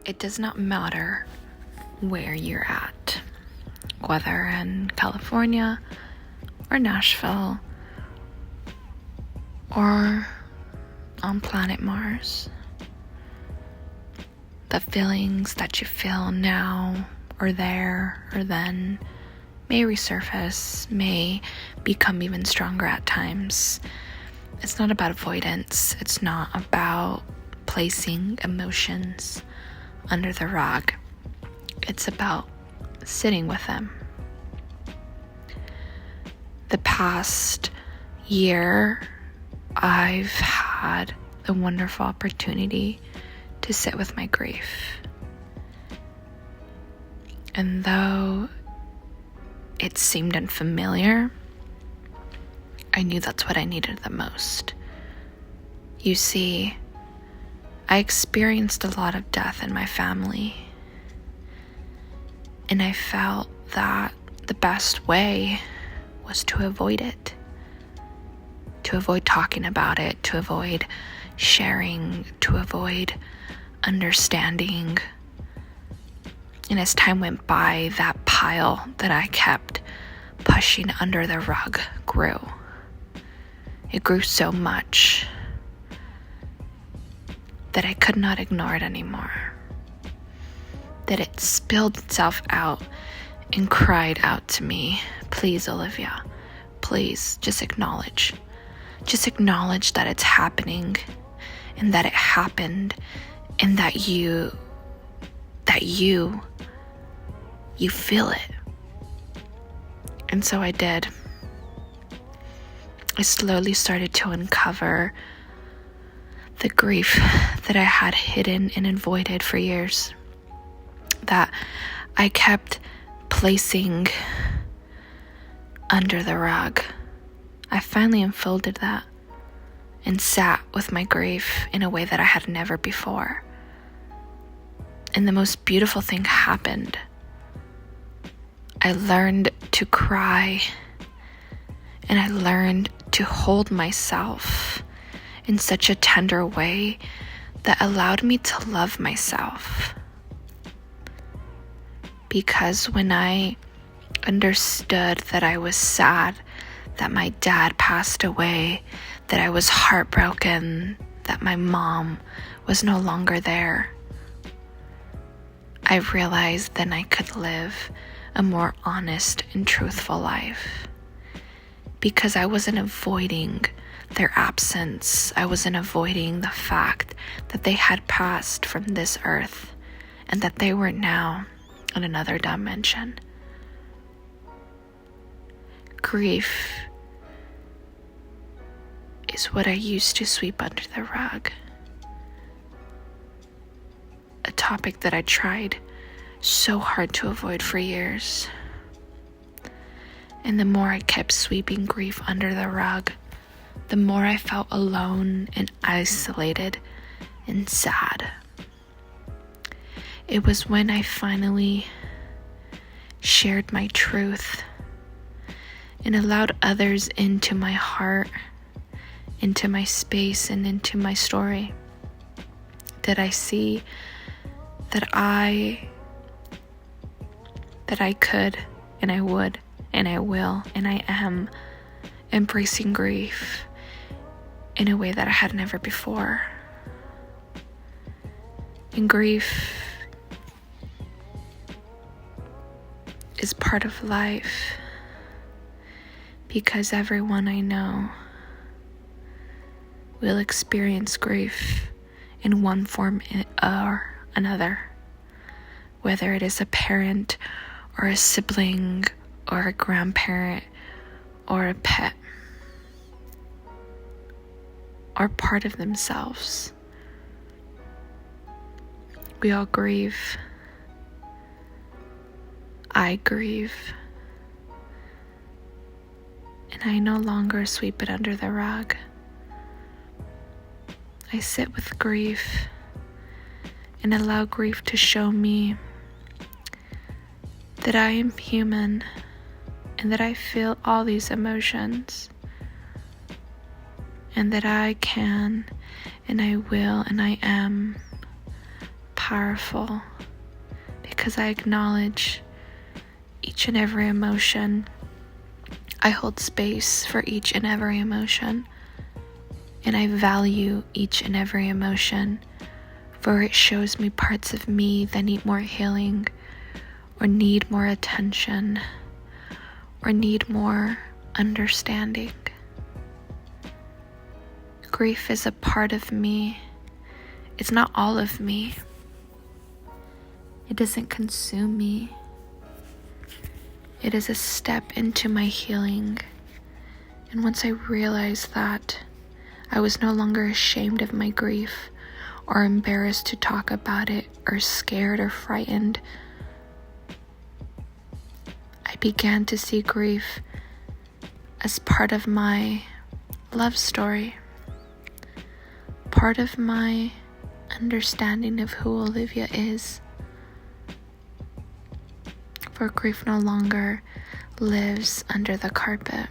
It does not matter where you're at, whether in California or Nashville or on planet Mars. The feelings that you feel now or there or then may resurface, may become even stronger at times. It's not about avoidance. It's not about placing emotions under the rug. It's about sitting with them. The past year, I've had the wonderful opportunity to sit with my grief. And though it seemed unfamiliar, I knew that's what I needed the most. You see, I experienced a lot of death in my family, and I felt that the best way was to avoid it, to avoid talking about it, to avoid sharing, to avoid understanding. And as time went by, that pile that I kept pushing under the rug grew. It grew so much that I could not ignore it anymore. That it spilled itself out and cried out to me, "Please, Olivia, please, just acknowledge. Just acknowledge that it's happening and that it happened and that you feel it." And so I did. I slowly started to uncover the grief that I had hidden and avoided for years, that I kept placing under the rug. I finally unfolded that and sat with my grief in a way that I had never before. And the most beautiful thing happened. I learned to cry, and I learned to hold myself in such a tender way that allowed me to love myself. Because when I understood that I was sad that my dad passed away, that I was heartbroken that my mom was no longer there, I realized then I could live a more honest and truthful life. Because I wasn't avoiding their absence. I wasn't avoiding the fact that they had passed from this earth and that they were now in another dimension. Grief is what I used to sweep under the rug. A topic that I tried so hard to avoid for years. And the more I kept sweeping grief under the rug, the more I felt alone and isolated and sad. It was when I finally shared my truth and allowed others into my heart, into my space, and into my story that I see that I could, and I would, and I will, and I am embracing grief in a way that I had never before. And grief is part of life because everyone I know will experience grief in one form or another, whether it is a parent or a sibling or a grandparent or a pet or part of themselves. We all grieve. I grieve. And I no longer sweep it under the rug. I sit with grief and allow grief to show me that I am human and that I feel all these emotions and that I can and I will and I am powerful because I acknowledge each and every emotion. I hold space for each and every emotion, and I value each and every emotion, for it shows me parts of me that need more healing, or need more attention, or need more understanding. Grief is a part of me. It's not all of me. It doesn't consume me. It is a step into my healing. And once I realized that, I was no longer ashamed of my grief, or embarrassed to talk about it, or scared or frightened. I began to see grief as part of my love story, part of my understanding of who Olivia is. For grief no longer lives under the carpet.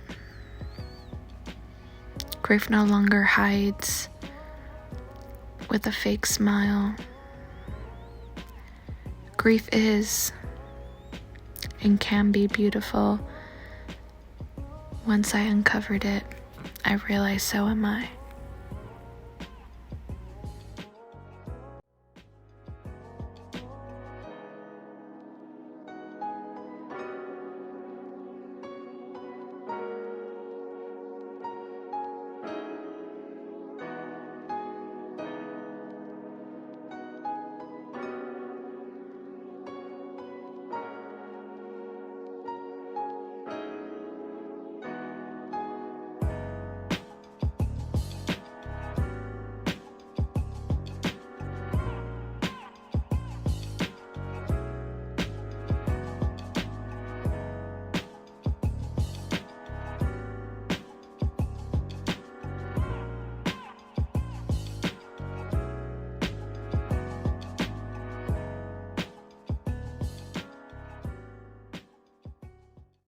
Grief no longer hides with a fake smile. Grief is and can be beautiful. Once I uncovered it, I realized so am I.